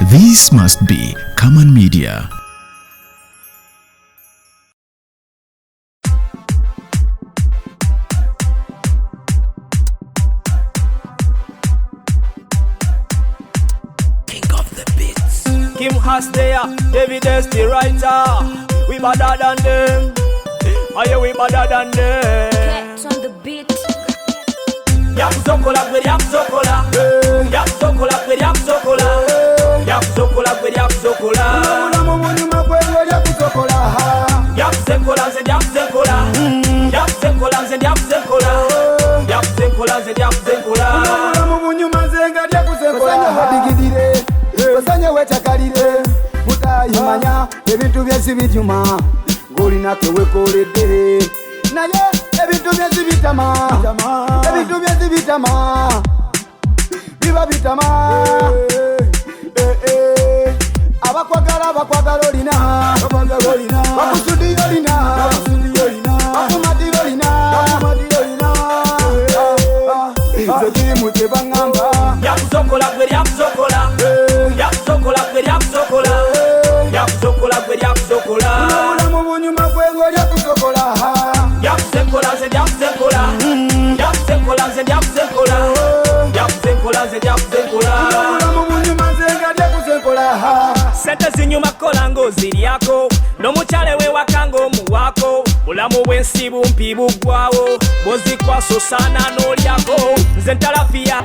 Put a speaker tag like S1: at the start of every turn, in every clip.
S1: This must be Common Media.
S2: King of the beats. Kim Hastea, David is the writer. We better than them. Oh yeah, we better than them.
S3: Cats on the beat.
S2: Yap sokola with yap sokola. Yap sokola with yap sokola. Yap sokola with yap sokola. Yap sekola zed yap sekola. Yap sekola zed yap sekola. Yap sekola zed yap sekola.
S4: Kusanya wechakalire mutayimanya ebintu byezibijuma ngolina kwewekoledere naye ebintu byezibitama ebintu byezibitama biba bitama abakwagala olina bakusudi olina bakumadi olina zekiri mutebangamba
S2: yakusokola gwe yakusokola yakusokola gwe yakusokola yakusokola gwe yakusokola
S4: mu bunyuma bwengo yakusokola
S2: yakusekola ze yakusekola yakusekola ze yakusekola yakusekola ze yakusekola
S4: mu bunyuma zenga yakusekola
S2: sente zinyuma kola ng'oziryako n'omukyale wewaka ng'omuwaako bulamu bw'ensi bumpi buggwawo bw'ozikwasa osaana n'olyako nze ntalafiya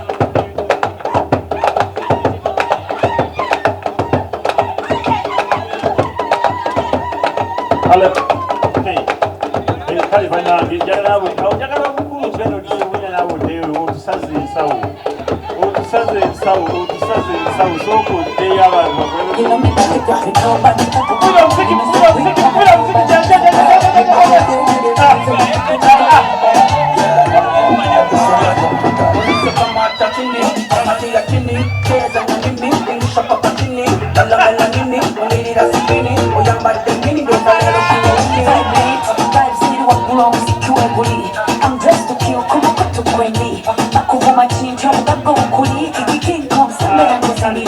S5: I'm dressed to kill, come on, to Queenie. Nakuva machini, chama gokuli. King Kong, samera kusani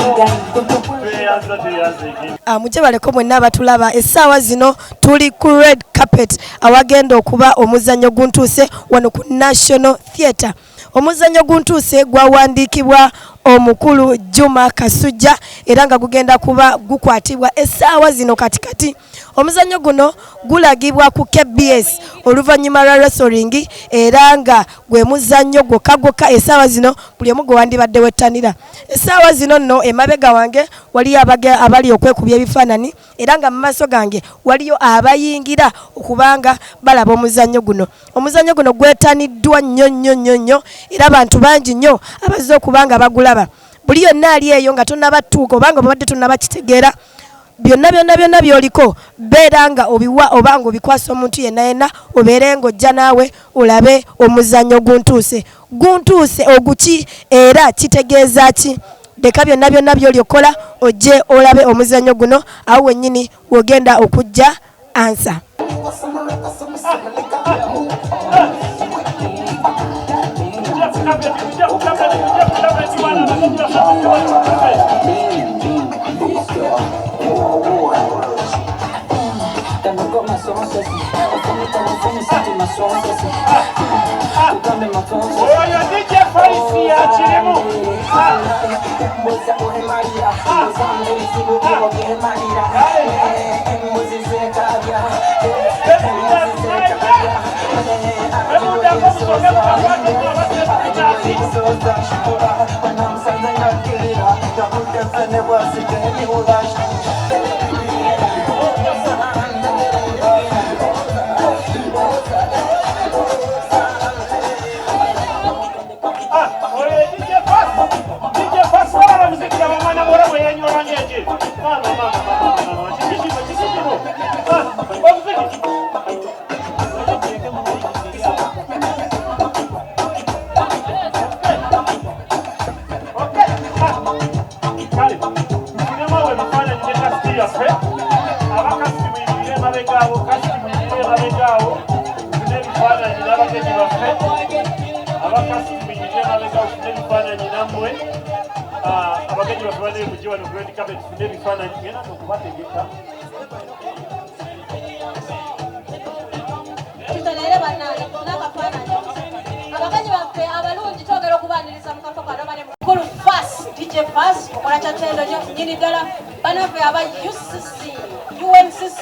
S6: muje baleko mwenna batulaba essaawa zino tuli ku red carpet awagenda okuba omuzannyo guntuuse wano ku National Theatre. Omuzannyo guntuuse gwawandiikibwa omukulu Juma Kasujja era nga gugenda kuba gukwatibwa essaawa zino katikati. Omuzannyo guno gulagibwa ku KBS oluvannyuma lwa wrestling era nga gwe muzannyo gwokka essaawa zino buli omu gwe wandibadde wettanira. Essaawa zino nno emabega wange waliyo abali okwekubya ebifaananyi era nga mu maaso gange waliyo abayingira okubanga balaba omuzannyo guno. Omuzannyo guno gwetaniddwa nnyo era abantu bangi nnyo abazze okubanga bagulaba. Buli yonna ali eyo nga tonnabatuuka obanga babadde tonnabakitegeera byonna byoliko beera nga obiwa obanga obikwasa omuntu yenna obeere ng'ojja naawe olabe omuzannyo guntuuse oguki era kitegeeza ki. Leka byonna byolyokola ojje olabe omuzannyo guno awo wennyini wogenda okujja ansa.
S3: abagenyi bafubane mujje wano ku red carpet tufune ebifaananyi genda okubategeka
S7: tutonere bannange n'akafaananyi abagenyi baffe abalungi twogera okubaaniriza mu kafo kano bane mukulu fas dj fas mukola kyatendo nyo nyini ddala banaffe aba UNCC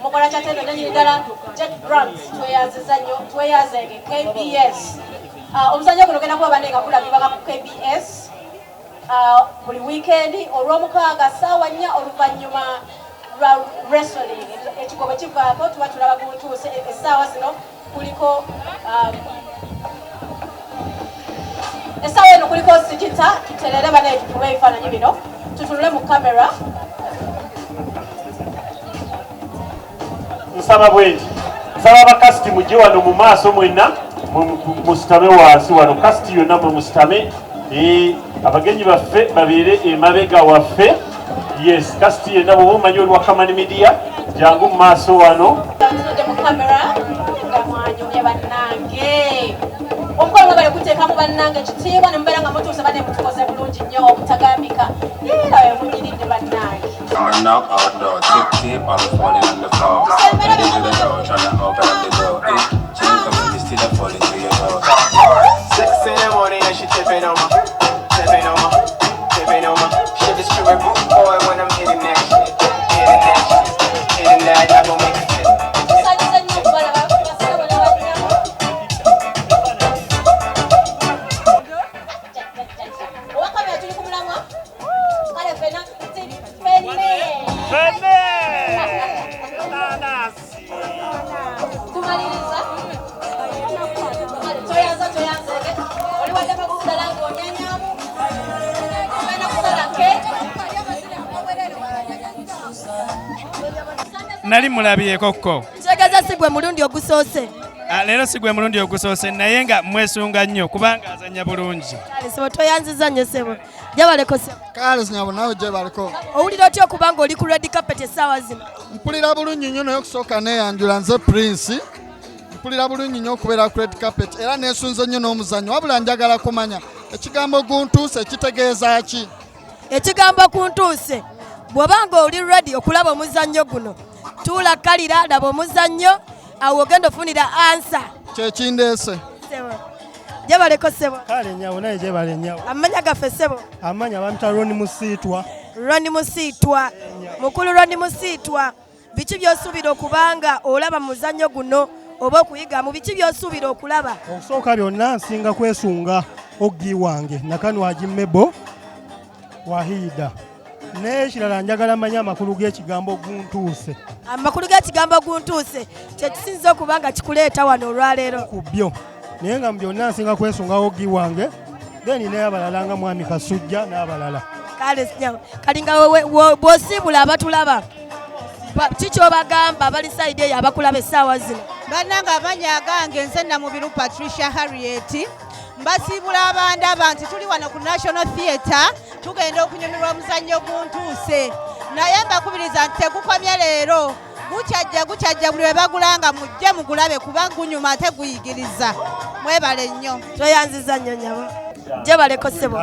S7: mukola kyatendo nyo nyini ddala jet grants tweyazenge KBS omuzannyo guno genda kuba banenga kulabibwa ku KBS buli weekend olw'omukaaga ssaawa 4 oluvannyuma lwa wrestling ekigobo kivaako tuba tulaba guntuuse essaawa zino kuliko essaawa eno kuliko sigita tuterere banaye tutule ebifaananyi bino tutunule mu kamera
S3: nsaba bwenti nsaba abakasiti mujje wano mu maaso mwenna musitame wansi wano kasiti yonna mwe musitame abagenyi baffe babeere emabega waffe yes kasiti yenna bwoba omanyi olwa Kamani Media jangu mu maaso wano
S7: mu kamera nga mwanyumye bannange omukolo mwe bali kuteekamu bannange ekitiibwa ne mubeera nga mutuuse bane mutukoze bulungi nnyo obutagambika era munyiridde bannange
S8: Coming out our door, tip, I was falling on the floor. Heading to the door, trying to open up the door. She ain't coming, you still falling to your door.
S9: 6 in the morning and she tipping on my, tipping on my, tipping on my. Shit is true, boy, when I'm hitting that shit, hitting that, I gon' make it fit.
S10: Nali mulabyeko kko.
S6: Kitegeeza si gwe mulundi ogusoose.
S10: Leero si gwe mulundi ogusoose naye nga mwesunga nnyo kubanga azannya bulungi.
S6: Kale sebo toyanziza nnyo sebo. Gyebaleko sebo.
S4: Kale sinyabo nawe gyebaleko.
S6: Owulira otya okubanga oli ku red carpet essaawa zino?
S4: Mpulira bulungi nnyo naye okusooka neeyanjula nze Prince. Mpulira bulungi nnyo okubeera ku red carpet era neesunze nnyo n'omuzannyo wabula njagala kumanya ekigambo guntuuse kitegeeza ki?
S6: Ekigambo kuntuuse bw'obanga oli ready okulaba omuzannyo guno tuula kalira laba omuzannyo awo ogenda ofunira ansa
S4: kyekindeese
S6: gyebaleko sebo.
S11: Kale nyawo naye gyebale nyawo.
S6: Amanya gaffe sebo.
S11: Amanya bamita Roni Musiitwa.
S6: Roni Musiitwa. Mukulu Roni Musiitwa. Biki by'osuubira okubanga olaba mu muzannyo guno oba okuyigamu biki by'osuubira okulaba?
S11: Okusooka byonna nsinga kwesunga Oggi wange Nakanwagi Mebo Wahida. N'ekirala njagala manya amakulu g'ekigambo guntuuse.
S6: Amakulu g'ekigambo guntuuse kye kisinza okubanga kikuleeta wano olwaleero.
S11: Ku byo naye nga mu byonna nsinga kwesunga Oggi wange then n'abalala nga Mwami Kasujja n'abalala.
S6: Kale sinyawo kalinga bw'osiibula abatulaba kiki obagamba bali sayidi eyo abakulaba essaawa zino?
S12: Bannange amanya agange nze Namubiru Patricia Harriet mbasiibula abandaba nti tuli wano ku National Theatre tugenda okunyumirwa omuzannyo guntuuse naye mbakubiriza nti tegukomye leero gukyajja buli we bagulanga mujje mugulabe kuba gunyuma ate guyigiriza mwebale nnyo.
S6: Toyanziza nnyo nyabo gyebaleko sebo.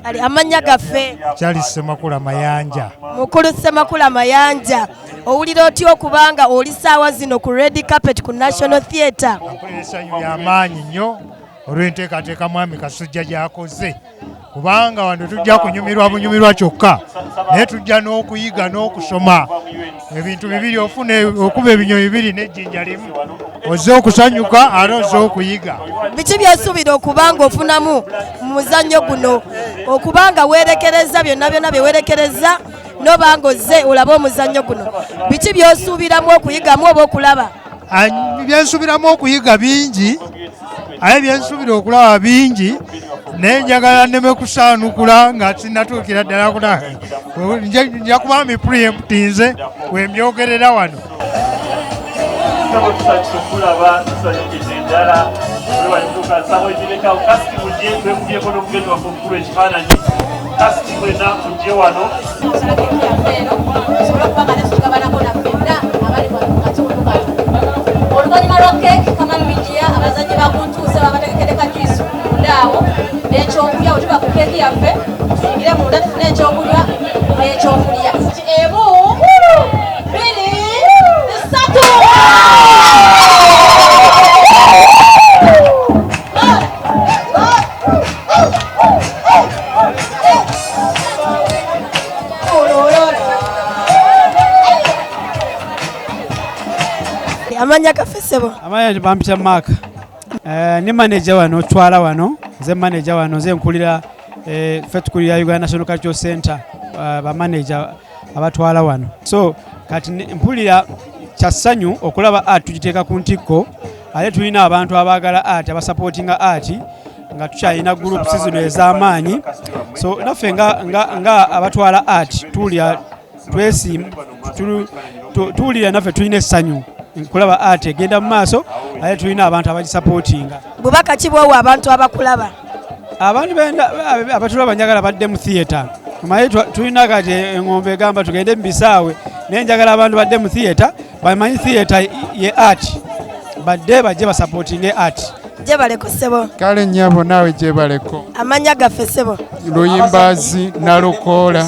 S11: Kale
S6: amannya gaffe
S11: Charles Semakula Mayanja.
S6: Mukulu Semakula Mayanja. Owulira otya okubanga oli ssaawa zino ku red carpet ku National Theatre?
S11: Essanyu ly'amaanyi nnyo olw'enteekateeka Mwami Kasujja gy'akoze kubanga wano tujja kunyumirwa bunyumirwa kyokka naye tujja n'okuyiga n'okusoma ebintu bibiri ofune okuba ebinyonyi bibiri n'ejjinja limu ozze okusanyuka ate ozze okuyiga.
S6: Biki by'osuubira okubanga ofunamu mu muzannyo guno okubanga weerekereza byonna bye weerekereza n'obanga ozze olabe omuzannyo guno biki by'osuubiramu okuyigamu oba okulaba?
S11: Byensuubiramu okuyiga bingi aye byensuubira okulaba bingi naye njagala nneme kusaanukula nga sinnatuukira ddala kulaba nja kuba mipreempt nze wembyogerera wano.
S3: okulaba tusanyukidde endala olwalituuka nsaba egirekawo kasiti mujje twekubyeko n'omugenyi waffe omukulu ekifaananyi kasiti mwena mujje wano
S7: oluvannyuma lwa keeki Kamani Media abazannyi bakuntuuse babategekereka juice mundaawo n'ekyokulya bwe tuba ku keeki yaffe tuyingire munda tufune ekyokulya n'ekyokulya emu 2 3
S6: Amanya kafesebo.
S10: Amanya bampita Mark. Ni manager wano twala wano. Nze manager wano nze nkulira fetukulira Uganda National Cultural Center ba manager abatwala wano. So kati mpulira kyasanyu okulaba art tugiteeka ku ntikko. Ale tulina abantu abaagala art abasupportinga art nga tukyalina groups zino ez'amaanyi. So naffe nga abatwala art tulya twesim tulira naffe tulina essanyu nkulaba ate genda mu maaso ale tulina abantu abagisupportinga.
S6: Bubaka kibwowo abantu abakulaba
S10: abantu abatulaba njagala badde mu theatre maye tulina kati engombe egamba tugende mu bisaawe naye njagala abantu badde mu theatre bamanyi theatre ye art badde bajje basupportinge art.
S6: Jebaleko sebo.
S13: Kale nnyabo naawe jebaleko.
S6: Amanya gaffe sebo.
S13: Luyimbazi Nalukoola.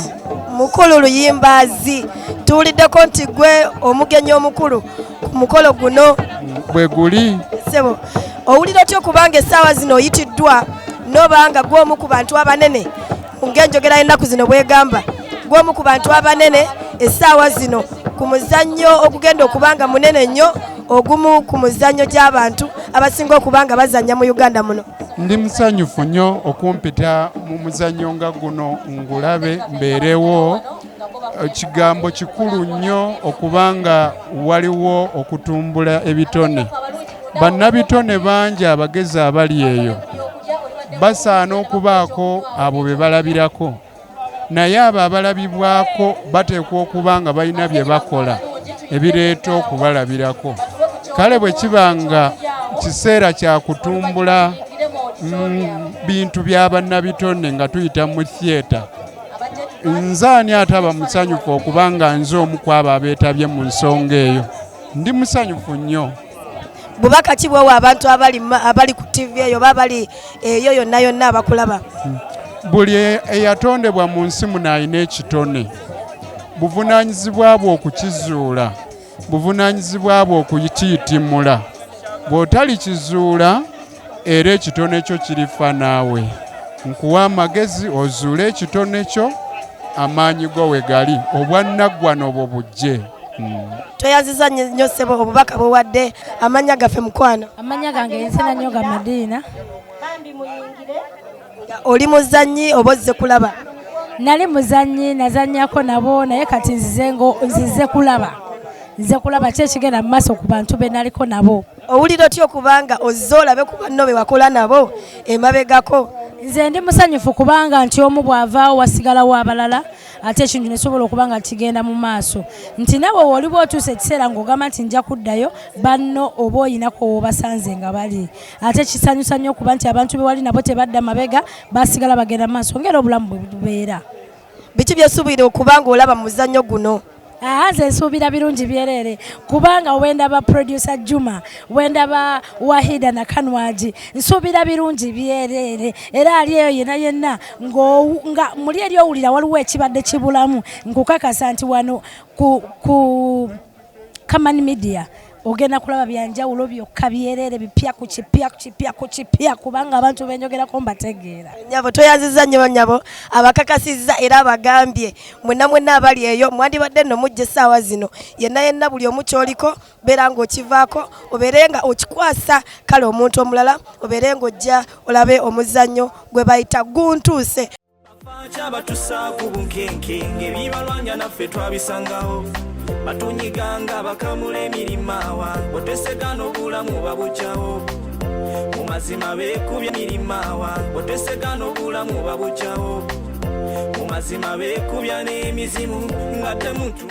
S6: Mukulu Luyimbazi tuwuliddeko nti gwe omugenyi omukulu ku mukolo guno
S13: bwe guli
S6: sebo owulira otya okubanga essaawa zino oyitiddwa n'obanga gw'omu ku bantu abanene ng'enjogera y'ennaku zino bwegamba gw'omu ku bantu abanene essaawa zino ku muzannyo ogugenda okubanga munene nnyo ogumu ku muzannyo gy'abantu abasinga okubanga bazannya mu Uganda muno.
S13: Ndi musanyufu nnyo okumpita mu muzannyo nga guno ngulabe mbeerewo. Kigambo kikulu nnyo okubanga waliwo okutumbula ebitone. Bannabitone bangi abagezi abali eyo basaana okubaako abo be balabirako naye abo abalabibwako bateekwa okuba nga balina bye bakola ebireeta okubalabirako. Kale bwe kibanga kiseera kya kutumbula bintu bya bannabitone nga tuyita mu theatre, nze ani ataba musanyufu okubanga nze omu ku abo abeetabye mu nsonga eyo. Ndi musanyufu nnyo.
S6: Bubaka kibwowo abantu abali ku TV eyo babali eyo yonna yonna abakulaba.
S13: Buli eyatondebwa mu nsi muno alina ekitone. Buvunaanyizibwa bwo okukizuula, buvunaanyizibwa bwo okukiyitimmula. Bw'otali kizuula era ekitone kyo kirifa naawe. Nkuwa amagezi ozuule ekitone kyo amaanyi go we gali obwannaggwano obwo bujje.
S6: Tweyaziza nnyo ssebo obubaka buwadde. Amanya gaffe mukwano.
S14: Amanya gange Ensena Nyoga Madiina.
S6: Oli muzannyi oba ozze kulaba?
S14: Nali muzannyi nazannyako nabo naye kati nzize kulaba. Nze kulaba kye kigenda mu maaso ku bantu be naliko nabo.
S6: Owulira otya okubanga ozze olabe ku banno be wakola nabo emabegako?
S14: Nze ndi musanyufu kubanga nti omu bw'avaawo wasigalawo abalala ate ekintu nesobola okubanga kigenda mu maaso. Nti nawe woli bw'otuusa ekiseera ng'ogamba nti nja kuddayo banno oba oyinako w'obasanze nga bali. Ate kisanyusa nnyo okuba nti abantu be wali nabo tebadda mabega basigala bagenda mu maaso ng'era obulamu bwe bubeera.
S6: Biki byesuubira okubanga olaba mu muzannyo guno?
S14: Nze nsuubira birungi byereere kubanga wendaba producer Juma wendaba Wahida na Kanwaji nsuubira birungi byereere era ali eyo yenna nga muli eri owulira waliwo ekibadde kibulamu nkukakasa nti wano ku Kamani Media ogenda kulaba byanjawulo byokka byereere bipya ku kipya kubanga abantu benjogerako mbategeera.
S6: Nyabo toyaziza nnyo nyabo abakakasizza era abagambye mwenna abali eyo mwandibadde nno mujje essaawa zino yenna buli omu kyoliko beera ng'okivaako obeere nga okikwasa kale omuntu omulala obeere ng'ojja olabe omuzannyo gwe bayita guntuuse.
S2: Kyabatusaako bunkenkenge ebibalwanya naffe twabisangawo batunyiganga bakamula emirimawa botesegana obulamu babukyawo mu mazima beekubya emirimawa botesegana obulamu babukyawo mu mazima beekubya n'emizimu nga temuntu